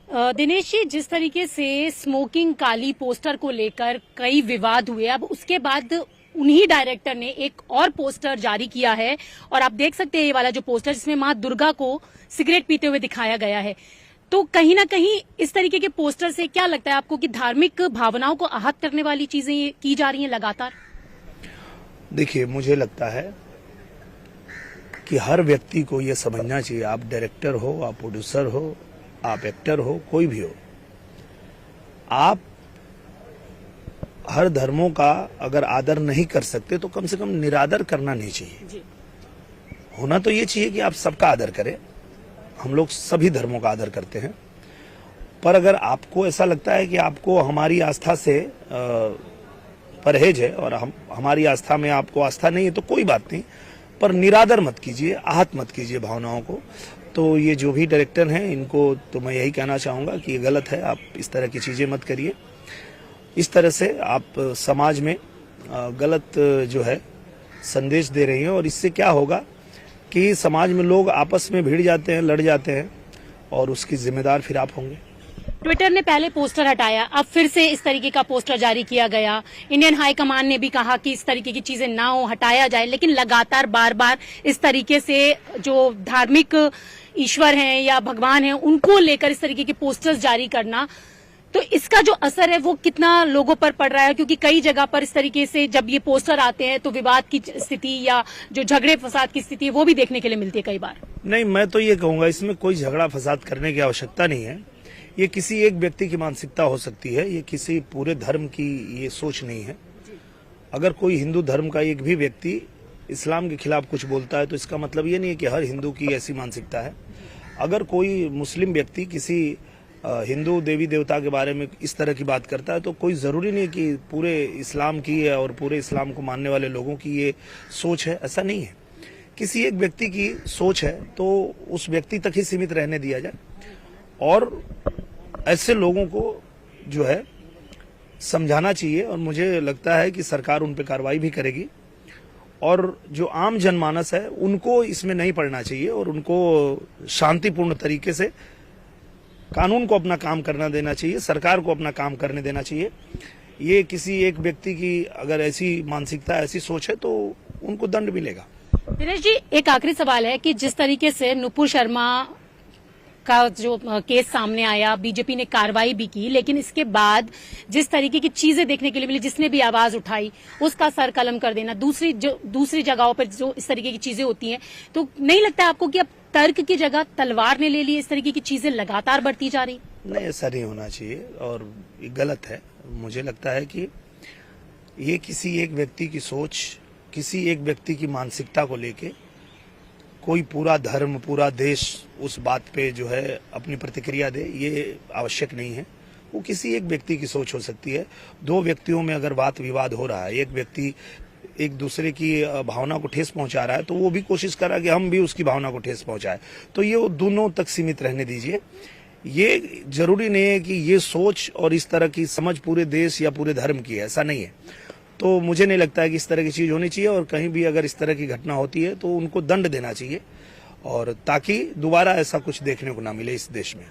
दिनेश जी, जिस तरीके से स्मोकिंग काली पोस्टर को लेकर कई विवाद हुए, अब उसके बाद उन्हीं डायरेक्टर ने एक और पोस्टर जारी किया है और आप देख सकते हैं ये वाला जो पोस्टर जिसमें मां दुर्गा को सिगरेट पीते हुए दिखाया गया है। तो कहीं ना कहीं इस तरीके के पोस्टर से क्या लगता है आपको कि धार्मिक भावनाओं को आहत करने वाली चीजें ये की जा रही हैं लगातार? देखिए, मुझे लगता है कि हर व्यक्ति को ये समझना चाहिए, आप डायरेक्टर हो, आप प्रोड्यूसर हो, आप एक्टर हो, कोई भी हो, आप हर धर्मों का अगर आदर नहीं कर सकते तो कम से कम निरादर करना नहीं चाहिए। होना तो ये चाहिए कि आप सबका आदर करें, हम लोग सभी धर्मों का आदर करते हैं, पर अगर आपको ऐसा लगता है कि आपको हमारी आस्था से परहेज है और हमारी आस्था में आपको आस्था नहीं है तो कोई बात नहीं, पर निरादर मत कीजिए, आहत मत कीजिए भावनाओं को। तो ये जो भी डायरेक्टर हैं इनको तो मैं यही कहना चाहूँगा कि ये गलत है, आप इस तरह की चीज़ें मत करिए। इस तरह से आप समाज में गलत जो है संदेश दे रही हैं और इससे क्या होगा कि समाज में लोग आपस में भिड़ जाते हैं, लड़ जाते हैं और उसकी जिम्मेदार फिर आप होंगे। ट्विटर ने पहले पोस्टर हटाया, अब फिर से इस तरीके का पोस्टर जारी किया गया। इंडियन हाई कमान ने भी कहा कि इस तरीके की चीजें ना हो, हटाया जाए, लेकिन लगातार बार बार इस तरीके से जो धार्मिक ईश्वर हैं या भगवान हैं उनको लेकर इस तरीके के पोस्टर्स जारी करना, तो इसका जो असर है वो कितना लोगों पर पड़ रहा है? क्योंकि कई जगह पर इस तरीके से जब ये पोस्टर आते हैं तो विवाद की स्थिति या जो झगड़े फसाद की स्थिति वो भी देखने के लिए मिलती है कई बार। नहीं, मैं तो ये कहूंगा इसमें कोई झगड़ा फसाद करने की आवश्यकता नहीं है। ये किसी एक व्यक्ति की मानसिकता हो सकती है, ये किसी पूरे धर्म की ये सोच नहीं है। अगर कोई हिंदू धर्म का एक भी व्यक्ति इस्लाम के खिलाफ कुछ बोलता है तो इसका मतलब ये नहीं है कि हर हिंदू की ऐसी मानसिकता है। अगर कोई मुस्लिम व्यक्ति किसी हिंदू देवी देवता के बारे में इस तरह की बात करता है तो कोई जरूरी नहीं कि पूरे इस्लाम की और पूरे इस्लाम को मानने वाले लोगों की ये सोच है, ऐसा नहीं है। किसी एक व्यक्ति की सोच है तो उस व्यक्ति तक ही सीमित रहने दिया जाए और ऐसे लोगों को जो है समझाना चाहिए और मुझे लगता है कि सरकार उन पर कार्रवाई भी करेगी और जो आम जनमानस है उनको इसमें नहीं पड़ना चाहिए और उनको शांतिपूर्ण तरीके से कानून को अपना काम करना देना चाहिए, सरकार को अपना काम करने देना चाहिए। ये किसी एक व्यक्ति की अगर ऐसी मानसिकता, ऐसी सोच है तो उनको दंड मिलेगा। दिनेश जी, एक आखिरी सवाल है कि जिस तरीके से नुपुर शर्मा का जो केस सामने आया, बीजेपी ने कार्रवाई भी की, लेकिन इसके बाद जिस तरीके की चीजें देखने के लिए मिली, जिसने भी आवाज उठाई उसका सर कलम कर देना, दूसरी जगहों पर जो इस तरीके की चीजें होती हैं, तो नहीं लगता आपको कि अब तर्क की जगह तलवार ने ले ली? इस तरीके की चीजें लगातार बढ़ती जा रही। नहीं, ऐसा नहीं होना चाहिए और ये गलत है। मुझे लगता है कि ये किसी एक व्यक्ति की सोच, किसी एक व्यक्ति की मानसिकता को लेके कोई पूरा धर्म, पूरा देश उस बात पे जो है अपनी प्रतिक्रिया दे, ये आवश्यक नहीं है। वो किसी एक व्यक्ति की सोच हो सकती है। दो व्यक्तियों में अगर बात विवाद हो रहा है, एक व्यक्ति एक दूसरे की भावना को ठेस पहुंचा रहा है तो वो भी कोशिश कर रहा है कि हम भी उसकी भावना को ठेस पहुंचाए, तो ये वो दोनों तक सीमित रहने दीजिए। ये जरूरी नहीं है कि ये सोच और इस तरह की समझ पूरे देश या पूरे धर्म की है, ऐसा नहीं है। तो मुझे नहीं लगता है कि इस तरह की चीज होनी चाहिए और कहीं भी अगर इस तरह की घटना होती है तो उनको दंड देना चाहिए और ताकि दोबारा ऐसा कुछ देखने को ना मिले इस देश में।